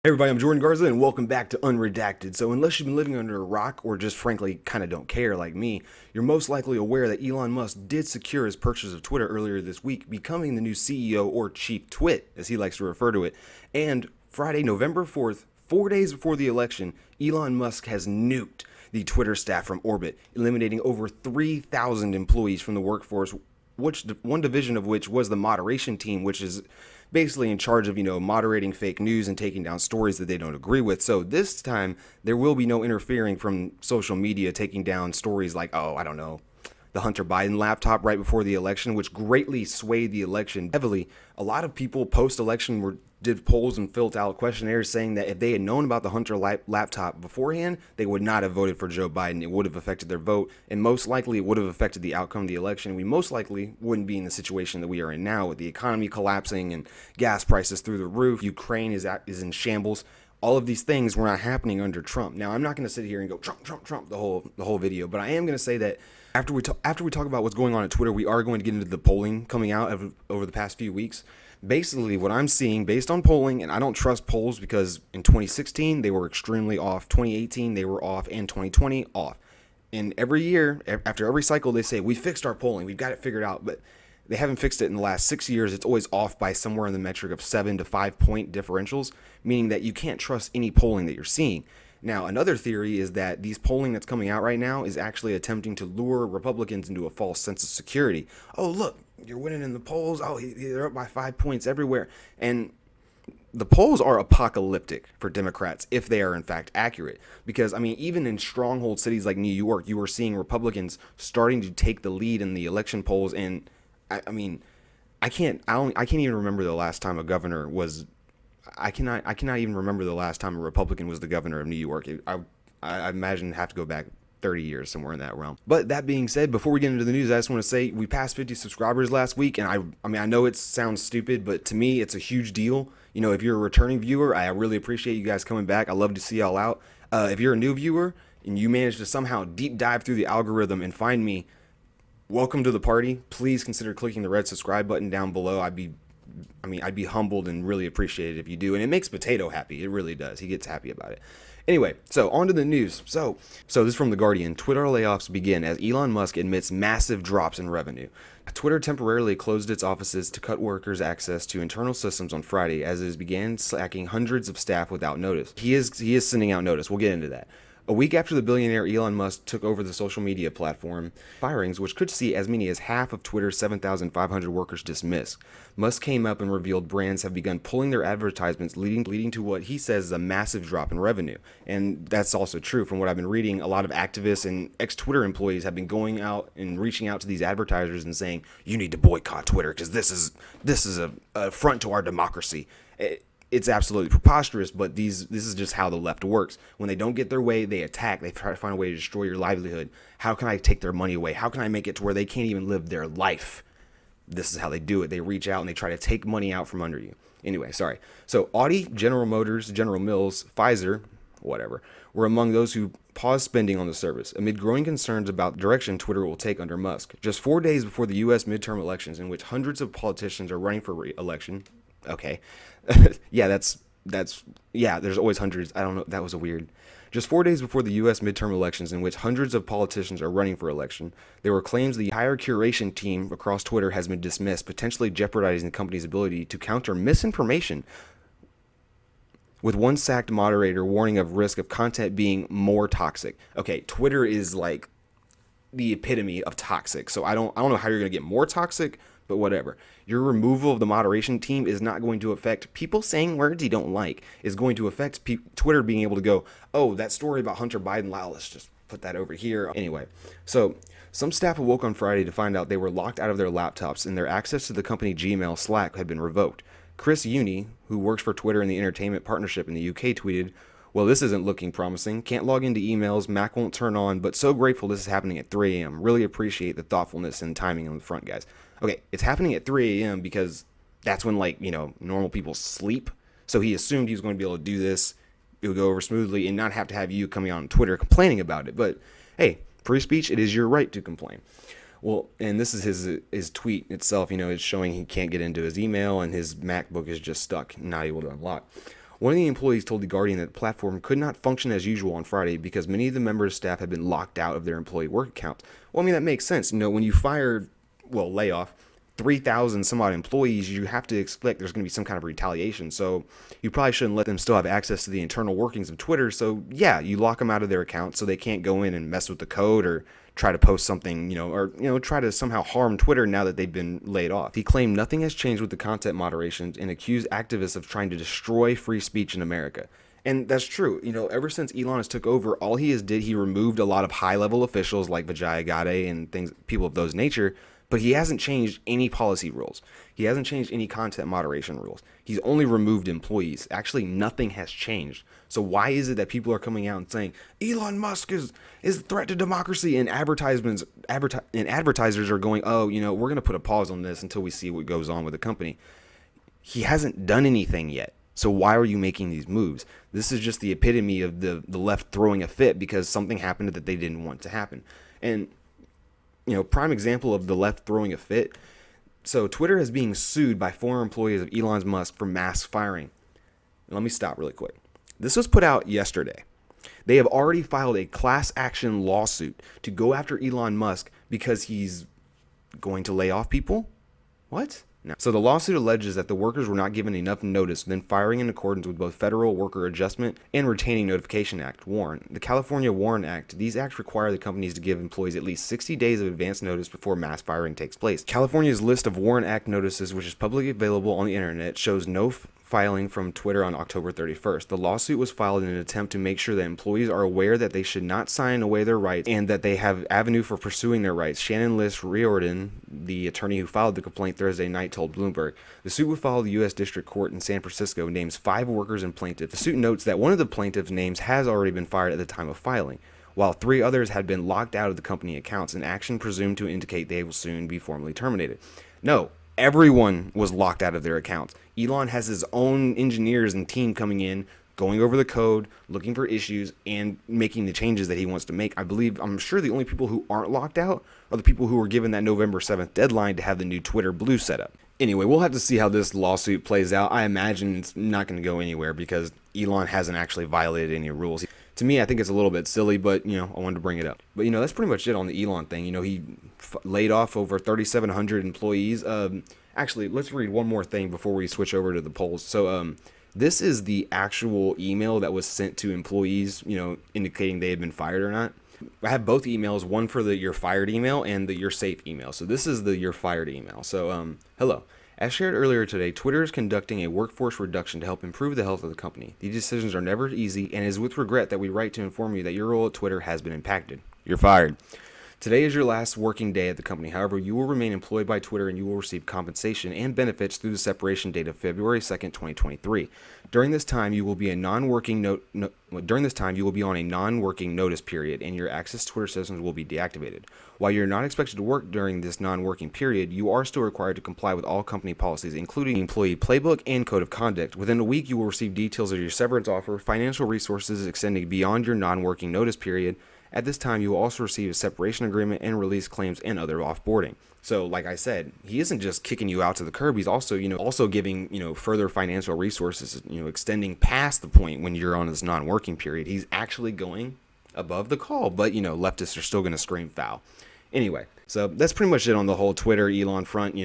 Hey everybody, I'm Jordan Garza and welcome back to Unredacted. So unless you've been living under a rock or just frankly kind of don't care like me, you're most likely aware that Elon Musk did secure his purchase of Twitter earlier this week, becoming the new CEO or Chief Twit, as he likes to refer to it. And Friday, November 4th, 4 days before the election, Elon Musk has nuked the Twitter staff from orbit, eliminating over 3,000 employees from the workforce, which one division of which was the moderation team, which is basically in charge of, moderating fake news and taking down stories that they don't agree with. So this time there will be no interfering from social media taking down stories like, oh, I don't know, the Hunter Biden laptop right before the election, which greatly swayed the election heavily. A lot of people post-election did polls and filled out questionnaires saying that if they had known about the Hunter laptop beforehand, they would not have voted for Joe Biden. It would have affected their vote, and most likely it would have affected the outcome of the election. We most likely wouldn't be in the situation that we are in now with the economy collapsing and gas prices through the roof. Ukraine is in shambles. All of these things were not happening under Trump. Now, I'm not going to sit here and go Trump, Trump, Trump the whole video, but I am going to say that after we talk about what's going on at Twitter, we are going to get into the polling coming out over the past few weeks. Basically, what I'm seeing based on polling, and I don't trust polls because in 2016 they were extremely off, 2018 they were off, and 2020 off. And every year, after every cycle, they say we fixed our polling, we've got it figured out, but they haven't fixed it in the last 6 years. It's always off by somewhere in the metric of 7 to 5 point differentials, meaning that you can't trust any polling that you're seeing. Now, another theory is that these polling that's coming out right now is actually attempting to lure Republicans into a false sense of security. Oh, look, you're winning in the polls. Oh, they're up by 5 points everywhere. And the polls are apocalyptic for Democrats if they are in fact accurate. Because, I mean, even in stronghold cities like New York, you are seeing Republicans starting to take the lead in the election polls. And, I mean, I can't even remember the last time a governor was... I cannot even remember the last time a Republican was the governor of New York. I imagine it'd have to go back 30 years, somewhere in that realm. But that being said, before we get into the news, I just want to say we passed 50 subscribers last week, and I mean, I know it sounds stupid, but to me, it's a huge deal. You know, if you're a returning viewer, I really appreciate you guys coming back. I love to see y'all out. If you're a new viewer and you manage to somehow deep dive through the algorithm and find me, welcome to the party. Please consider clicking the red subscribe button down below. I'd be humbled and really appreciate it if you do. And it makes Potato happy. It really does. He gets happy about it. Anyway, so on to the news. So this is from The Guardian. Twitter layoffs begin as Elon Musk admits massive drops in revenue. Twitter temporarily closed its offices to cut workers' access to internal systems on Friday as it began sacking hundreds of staff without notice. He is sending out notice. We'll get into that. A week after the billionaire Elon Musk took over the social media platform, firings, which could see as many as half of Twitter's 7,500 workers dismissed. Musk came up and revealed brands have begun pulling their advertisements, leading to what he says is a massive drop in revenue. And that's also true. From what I've been reading, a lot of activists and ex-Twitter employees have been going out and reaching out to these advertisers and saying, you need to boycott Twitter because this is a affront to our democracy. It's absolutely preposterous, but this is just how the left works. When they don't get their way, they attack. They try to find a way to destroy your livelihood. How can I take their money away? How can I make it to where they can't even live their life? This is how they do it. They reach out and they try to take money out from under you. Anyway, sorry. So Audi, General Motors, General Mills, Pfizer, whatever, were among those who paused spending on the service amid growing concerns about the direction Twitter will take under Musk. Just 4 days before the U.S. midterm elections, in which hundreds of politicians are running for re-election. Okay. Yeah, there's always hundreds. I don't know. That was a weird. Just 4 days before the U.S. midterm elections, in which hundreds of politicians are running for election, there were claims the entire curation team across Twitter has been dismissed, potentially jeopardizing the company's ability to counter misinformation, with one sacked moderator warning of risk of content being more toxic. Okay, Twitter is like the epitome of toxic, so I don't know how you're going to get more toxic, but whatever. Your removal of the moderation team is not going to affect people saying words you don't like. It's going to affect Twitter being able to go, oh, that story about Hunter Biden, let's just put that over here. Anyway, so some staff awoke on Friday to find out they were locked out of their laptops and their access to the company Gmail Slack had been revoked. Chris Uni, who works for Twitter in the entertainment partnership in the UK, tweeted, well, this isn't looking promising. Can't log into emails. Mac won't turn on, but so grateful this is happening at 3 a.m. Really appreciate the thoughtfulness and timing on the front, guys. Okay, it's happening at 3 a.m. because that's when, normal people sleep. So he assumed he was going to be able to do this. It would go over smoothly and not have to have you coming on Twitter complaining about it. But, hey, free speech, it is your right to complain. Well, and this is his tweet itself. It's showing he can't get into his email and his MacBook is just stuck, not able to unlock. One of the employees told The Guardian that the platform could not function as usual on Friday because many of the members' staff had been locked out of their employee work accounts. Well, I mean, that makes sense. When you layoff 3,000 some odd employees, you have to expect there's going to be some kind of retaliation. So you probably shouldn't let them still have access to the internal workings of Twitter. So yeah, you lock them out of their accounts so they can't go in and mess with the code or try to post something, try to somehow harm Twitter now that they've been laid off. He claimed nothing has changed with the content moderation and accused activists of trying to destroy free speech in America. And that's true. Ever since Elon has took over, all he removed a lot of high-level officials like Vijay Gadde and people of those nature, but he hasn't changed any policy rules. He hasn't changed any content moderation rules. He's only removed employees. Actually, nothing has changed. So why is it that people are coming out and saying Elon Musk is a threat to democracy, and advertisers are going, we're going to put a pause on this until we see what goes on with the company. He hasn't done anything yet. So why are you making these moves? This is just the epitome of the left throwing a fit because something happened that they didn't want to happen. And prime example of the left throwing a fit. So Twitter is being sued by former employees of Elon Musk for mass firing. Let me stop really quick. This was put out yesterday. They have already filed a class action lawsuit to go after Elon Musk because he's going to lay off people. What? No. So the lawsuit alleges that the workers were not given enough notice, then firing in accordance with both Federal Worker Adjustment and Retaining Notification Act, WARN. The California WARN Act, these acts require the companies to give employees at least 60 days of advance notice before mass firing takes place. California's list of WARN Act notices, which is publicly available on the internet, shows no filing from Twitter on October 31st. The lawsuit was filed in an attempt to make sure that employees are aware that they should not sign away their rights and that they have avenue for pursuing their rights. Shannon Liss Riordan, the attorney who filed the complaint Thursday night, told Bloomberg. The suit will follow the U.S. District Court in San Francisco names 5 workers and plaintiffs. The suit notes that one of the plaintiffs' names has already been fired at the time of filing, while 3 others had been locked out of the company accounts, an action presumed to indicate they will soon be formally terminated. No. Everyone was locked out of their accounts. Elon has his own engineers and team coming in, going over the code, looking for issues, and making the changes that he wants to make. I'm sure the only people who aren't locked out are the people who were given that November 7th deadline to have the new Twitter Blue set up. Anyway, we'll have to see how this lawsuit plays out. I imagine it's not going to go anywhere because Elon hasn't actually violated any rules. To me, I think it's a little bit silly, but, I wanted to bring it up. But, that's pretty much it on the Elon thing. He laid off over 3,700 employees. Actually, let's read one more thing before we switch over to the polls. So, this is the actual email that was sent to employees, indicating they had been fired or not. I have both emails, one for the you're fired email and the you're safe email. So this is the you're fired email. So, hello. As shared earlier today, Twitter is conducting a workforce reduction to help improve the health of the company. These decisions are never easy, and it is with regret that we write to inform you that your role at Twitter has been impacted. You're fired. Today is your last working day at the company. However, you will remain employed by Twitter and you will receive compensation and benefits through the separation date of February 2nd, 2023. During this time, you will be on a non-working notice period, and your access to Twitter systems will be deactivated. While you're not expected to work during this non-working period, you are still required to comply with all company policies, including the employee playbook and code of conduct. Within a week, you will receive details of your severance offer, financial resources extending beyond your non-working notice period. At this time, you will also receive a separation agreement and release claims and other offboarding. So, like I said, he isn't just kicking you out to the curb. He's also, also giving, further financial resources, extending past the point when you're on this non-working period. He's actually going above the call, but, leftists are still going to scream foul. Anyway, so that's pretty much it on the whole Twitter Elon front.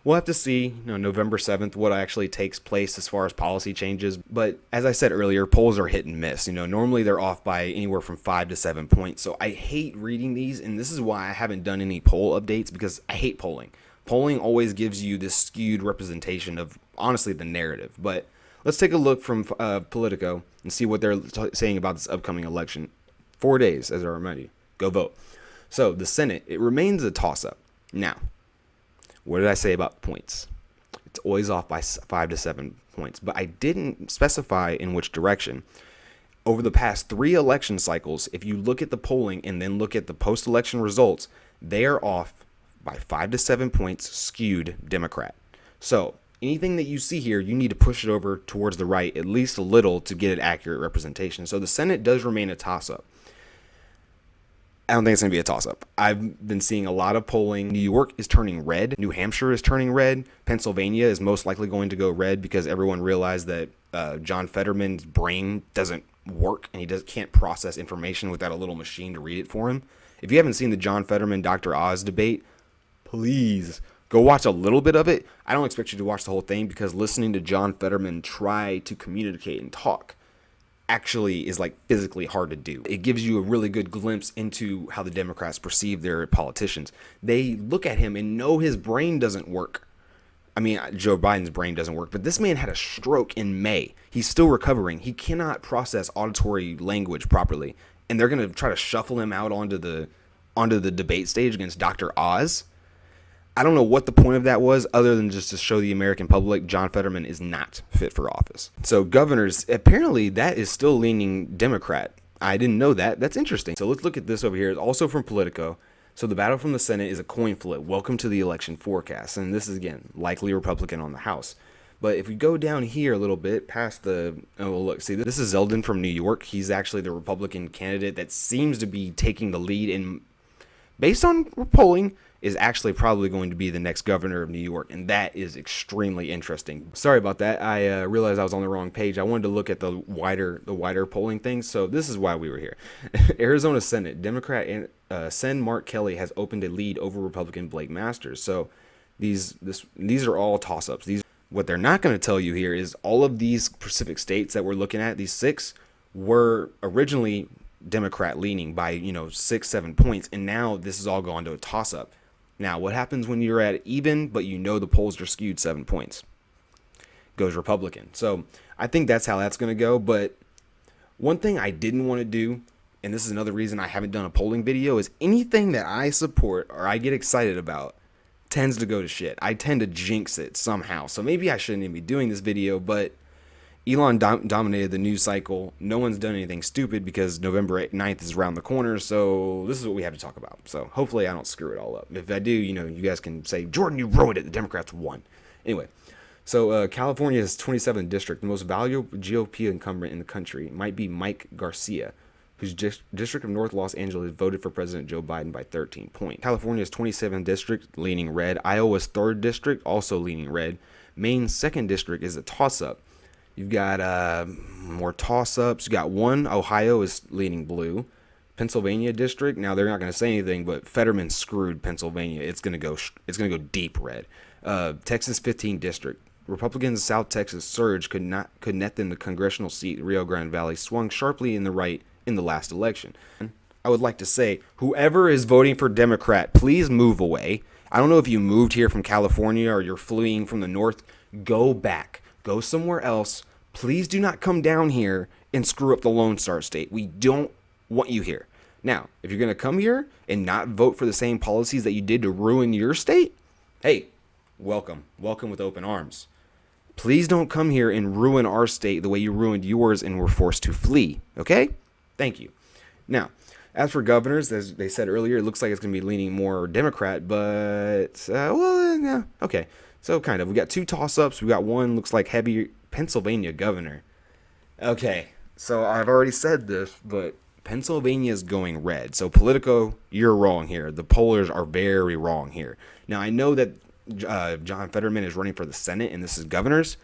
We'll have to see, November 7th, what actually takes place as far as policy changes. But as I said earlier, polls are hit and miss. Normally they're off by anywhere from 5 to 7 points. So I hate reading these, and this is why I haven't done any poll updates, because I hate polling. Polling always gives you this skewed representation of, honestly, the narrative. But let's take a look from Politico and see what they're saying about this upcoming election. 4 days, as I remind you. Go vote. So the Senate, it remains a toss-up. Now, what did I say about points? It's always off by 5 to 7 points, but I didn't specify in which direction. Over the past 3 election cycles, if you look at the polling and then look at the post-election results, they are off by 5 to 7 points, skewed Democrat. So anything that you see here, you need to push it over towards the right at least a little to get an accurate representation. So the Senate does remain a toss-up. I don't think it's going to be a toss-up. I've been seeing a lot of polling. New York is turning red. New Hampshire is turning red. Pennsylvania is most likely going to go red because everyone realized that John Fetterman's brain doesn't work and he can't process information without a little machine to read it for him. If you haven't seen the John Fetterman Dr. Oz debate, please go watch a little bit of it. I don't expect you to watch the whole thing because listening to John Fetterman try to communicate and talk actually is like physically hard to do. It gives you a really good glimpse into how the Democrats perceive their politicians. They look at him and know his brain doesn't work. I mean, Joe Biden's brain doesn't work, but this man had a stroke in May. He's still recovering. He cannot process auditory language properly. And they're going to try to shuffle him out onto the debate stage against Dr. Oz. I don't know what the point of that was other than just to show the American public John Fetterman is not fit for office. So governors, apparently that is still leaning Democrat. I didn't know that. That's interesting. So let's look at this over here. It's also from Politico. So the battle from the Senate is a coin flip. Welcome to the election forecast. And this is, again, likely Republican on the House. But if we go down here a little bit past look, see, this is Zeldin from New York. He's actually the Republican candidate that seems to be taking the lead in, based on polling, is actually probably going to be the next governor of New York. And that is extremely interesting. Sorry about that. I realized I was on the wrong page. I wanted to look at the wider polling things. So this is why we were here. Arizona Senate, Democrat and Sen Mark Kelly has opened a lead over Republican Blake Masters. So these are all toss-ups. What they're not going to tell you here is all of these specific states that we're looking at, these 6, were originally Democrat leaning by 6-7 points, and now this has all gone to a toss-up. Now, what happens when you're at even, but the polls are skewed 7 points? Goes Republican. So I think that's how that's going to go. But one thing I didn't want to do, and this is another reason I haven't done a polling video, is anything that I support or I get excited about tends to go to shit. I tend to jinx it somehow. So maybe I shouldn't even be doing this video, but Elon dominated the news cycle. No one's done anything stupid because November 9th is around the corner. So this is what we have to talk about. So hopefully I don't screw it all up. If I do, you guys can say, Jordan, you ruined it. The Democrats won. Anyway, so California's 27th district, the most valuable GOP incumbent in the country, might be Mike Garcia, whose district of North Los Angeles voted for President Joe Biden by 13 points. California's 27th district, leaning red. Iowa's 3rd district, also leaning red. Maine's 2nd district is a toss-up. You've got more toss-ups. You got one. Ohio is leaning blue. Pennsylvania district. Now they're not going to say anything, but Fetterman screwed Pennsylvania. It's going to go deep red. Texas 15th district. Republicans' South Texas surge could net them the congressional seat. Rio Grande Valley swung sharply in the right in the last election. I would like to say, whoever is voting for Democrat, please move away. I don't know if you moved here from California or you're fleeing from the north. Go back. Go somewhere else. Please do not come down here and screw up the Lone Star State. We don't want you here. Now, if you're going to come here and not vote for the same policies that you did to ruin your state, hey, welcome. Welcome with open arms. Please don't come here and ruin our state the way you ruined yours and were forced to flee. Okay? Thank you. Now, as for governors, as they said earlier, it looks like it's going to be leaning more Democrat, but, yeah, okay. So, kind of. We got 2 toss-ups. We got one looks like heavy Pennsylvania governor. Okay, so I've already said this, but Pennsylvania is going red. So, Politico, you're wrong here. The pollers are very wrong here. Now, I know that John Fetterman is running for the Senate, and this is governors.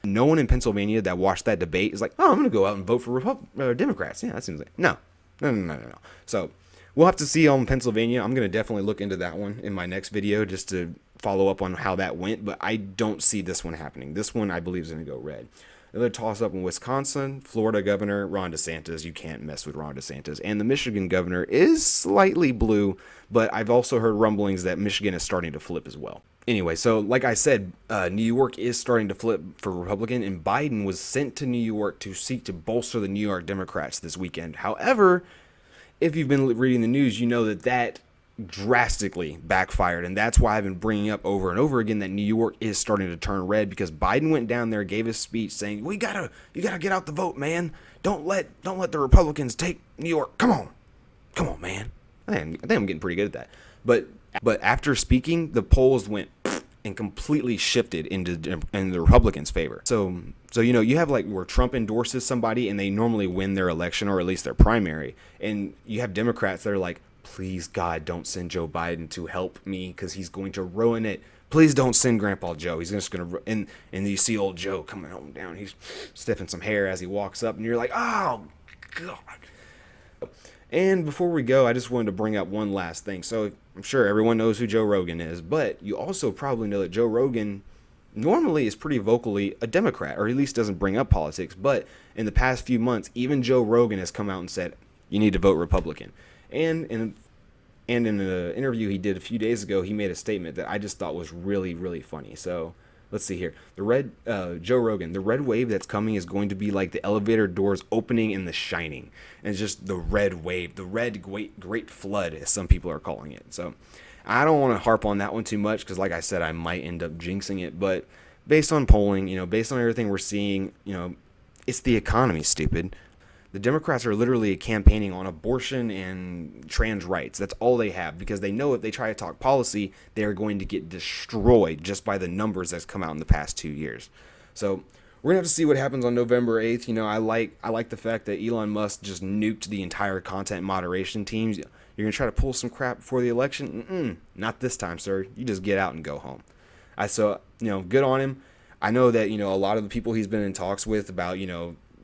No one in Pennsylvania that watched that debate is like, oh, I'm going to go out and vote for Democrats. Yeah, that seems like, no. So we'll have to see on Pennsylvania. I'm going to definitely look into that one in my next video just to follow up on how that went, but I don't see this one happening. This one, I believe, is going to go red. Another toss-up in Wisconsin, Florida governor, Ron DeSantis. You can't mess with Ron DeSantis. And the Michigan governor is slightly blue, but I've also heard rumblings that Michigan is starting to flip as well. Anyway, so like I said, New York is starting to flip for Republican, and Biden was sent to New York to seek to bolster the New York Democrats this weekend. However, if you've been reading the news, you know that drastically backfired, and that's why I've been bringing up over and over again that New York is starting to turn red, because Biden went down there, gave his speech saying, you gotta get out the vote, man. Don't let the Republicans take New York. Come on, man. I think I'm getting pretty good at that. But after speaking, the polls went and completely shifted in the Republicans' favor. So you have like where Trump endorses somebody and they normally win their election or at least their primary, and you have Democrats that are like, please God, don't send Joe Biden to help me because he's going to ruin it. Please don't send Grandpa Joe. He's just gonna and you see old Joe coming home down. He's sniffing some hair as he walks up, and you're like, oh God. And before we go, I just wanted to bring up one last thing. So I'm sure everyone knows who Joe Rogan is, but you also probably know that Joe Rogan normally is pretty vocally a Democrat, or at least doesn't bring up politics. But in the past few months, even Joe Rogan has come out and said, you need to vote Republican. And in an interview he did a few days ago, he made a statement that I just thought was really, really funny. So let's see here. Joe Rogan, the red wave that's coming is going to be like the elevator doors opening in The Shining. And it's just the red wave, the red great flood, as some people are calling it. So I don't want to harp on that one too much because, like I said, I might end up jinxing it. But based on polling, based on everything we're seeing, it's the economy, stupid. The Democrats are literally campaigning on abortion and trans rights. That's all they have, because they know if they try to talk policy, they are going to get destroyed just by the numbers that's come out in the past 2 years. So we're gonna have to see what happens on November 8th. I like the fact that Elon Musk just nuked the entire content moderation teams. You're gonna try to pull some crap before the election? Not this time, sir. You just get out and go home. Good on him. I know that a lot of the people he's been in talks with about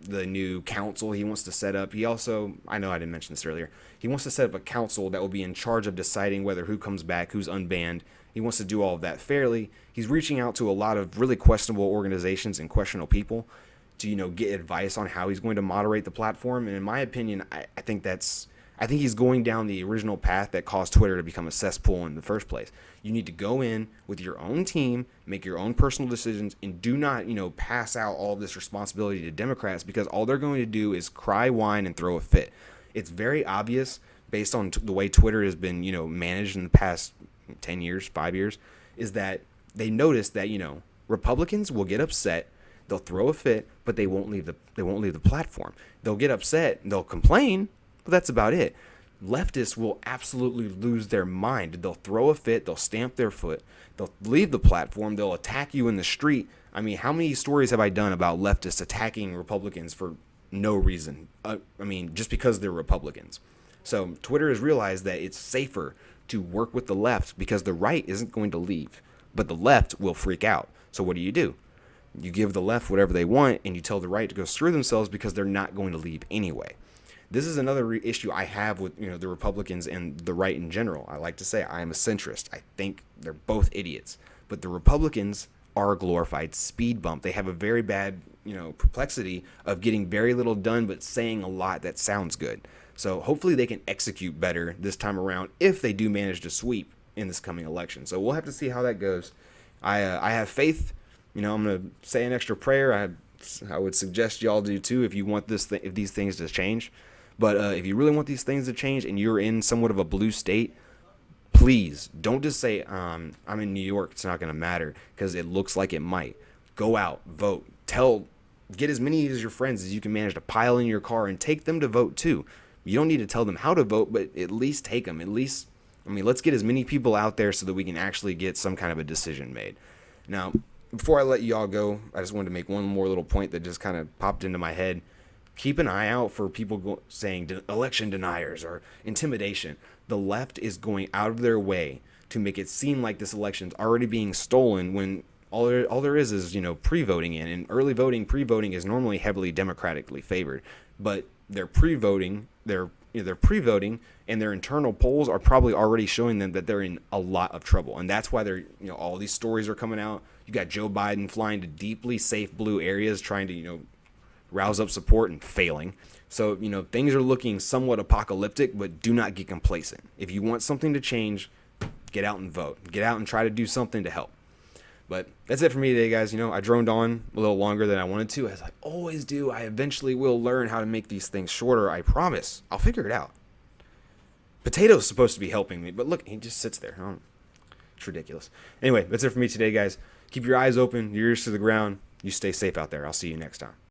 the new council he wants to set up. He also, I know I didn't mention this earlier, he wants to set up a council that will be in charge of deciding who comes back, who's unbanned. He wants to do all of that fairly. He's reaching out to a lot of really questionable organizations and questionable people to, get advice on how he's going to moderate the platform. And in my opinion, I think he's going down the original path that caused Twitter to become a cesspool in the first place. You need to go in with your own team, make your own personal decisions, and do not, pass out all this responsibility to Democrats, because all they're going to do is cry, whine, and throw a fit. It's very obvious based on the way Twitter has been, managed in the past 10 years, 5 years, is that they notice that, Republicans will get upset, they'll throw a fit, but they won't leave the platform. They'll get upset, they'll complain, but that's about it. Leftists will absolutely lose their mind. They'll throw a fit, they'll stamp their foot, they'll leave the platform, they'll attack you in the street. I mean, how many stories have I done about leftists attacking Republicans for no reason? Just because they're Republicans. So Twitter has realized that it's safer to work with the left because the right isn't going to leave, but the left will freak out. So what do? You give the left whatever they want, and you tell the right to go screw themselves because they're not going to leave anyway. This is another issue I have with the Republicans and the right in general. I like to say I am a centrist. I think they're both idiots. But the Republicans are a glorified speed bump. They have a very bad perplexity of getting very little done but saying a lot that sounds good. So hopefully they can execute better this time around if they do manage to sweep in this coming election. So we'll have to see how that goes. I have faith. I'm going to say an extra prayer. I would suggest y'all do too if you want if these things to change. But if you really want these things to change and you're in somewhat of a blue state, please don't just say, I'm in New York, it's not going to matter, because it looks like it might. Go out, vote, get as many of your friends as you can manage to pile in your car and take them to vote too. You don't need to tell them how to vote, but at least take them. Let's get as many people out there so that we can actually get some kind of a decision made. Now, before I let you all go, I just wanted to make one more little point that just kind of popped into my head. Keep an eye out for people saying election deniers or intimidation. The left is going out of their way to make it seem like this election is already being stolen when all there is pre-voting in. And early voting, pre-voting is normally heavily democratically favored. But they're pre-voting, and their internal polls are probably already showing them that they're in a lot of trouble. And that's why all these stories are coming out. You got Joe Biden flying to deeply safe blue areas trying to, rouse up support and failing. So, things are looking somewhat apocalyptic, but do not get complacent. If you want something to change, get out and vote. Get out and try to do something to help. But that's it for me today, guys. I droned on a little longer than I wanted to, as I always do. I eventually will learn how to make these things shorter. I promise. I'll figure it out. Potato's supposed to be helping me, but look, he just sits there. It's ridiculous. Anyway, that's it for me today, guys. Keep your eyes open, your ears to the ground. You stay safe out there. I'll see you next time.